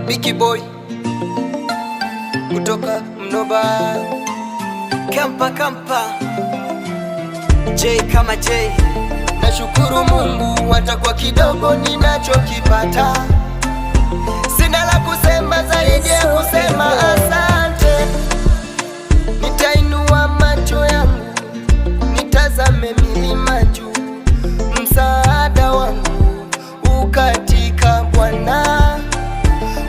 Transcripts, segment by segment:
Biki Boy kutoka Mnoba, Kampa J kama J. Nashukuru Mungu hata kwa kidogo ninachokipata. Sina la kusema zaidi ya kusema asante. Nitainua macho yangu nitazame milima juu, msaada wangu ukatika Bwana.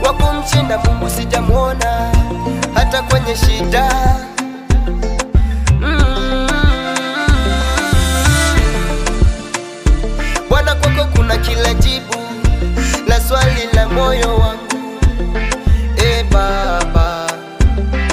Wakumshinda Mungu sijamuona hata kwenye shida. Bwana, kwako kuna kila jibu la swali la moyo wangu. Baba,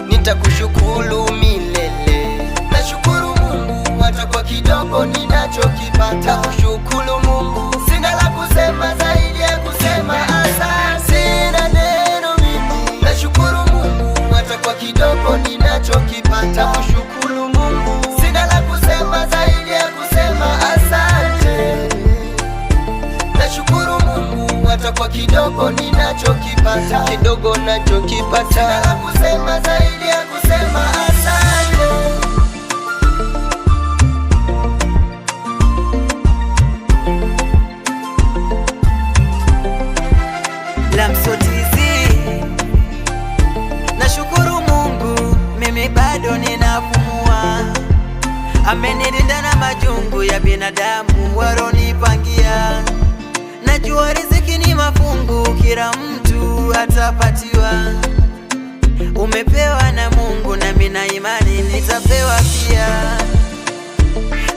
nitakushukuru milele. Nashukuru Mungu hata kwa kidogo ninachokipata. Kushukuru Mungu, sina la kusema zaidi ya kusema asante. Sina neno mimi. Nashukuru Mungu hata kwa kidogo ninachokipata. Kushukuru Mungu, sina la kusema zaidi ya kusema asante. Nashukuru Mungu hata kwa kidogo ninachokipata. Kidogo nachokipata, sina la kusema zaidi ya kusema asante. Lamsotizi, nashukuru Mungu mimi bado ninapumua. Amenilinda na majungu ya binadamu waronipangia. Najua riziki ni mafungu, kila mtu atapatiwa. Umepewa na Mungu na mina imani nitapewa pia.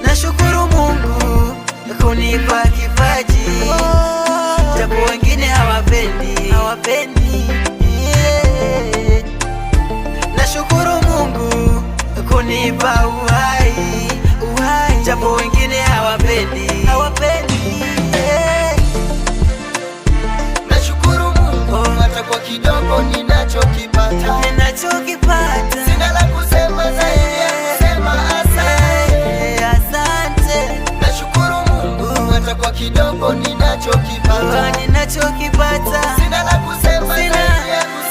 Nashukuru Mungu kunipa kipaji, japo wengine hawapendi. Nashukuru Mungu kunipa uhai, japo wengine hawapendi. Nashukuru Mungu hata kwa kidogo ninachokipata. Sina la kusema zaidi ya kusema asante. Nashukuru Mungu hata kwa kidogo ninachokipata. Ninachokipata. Sina la kusema zaidi ya kusema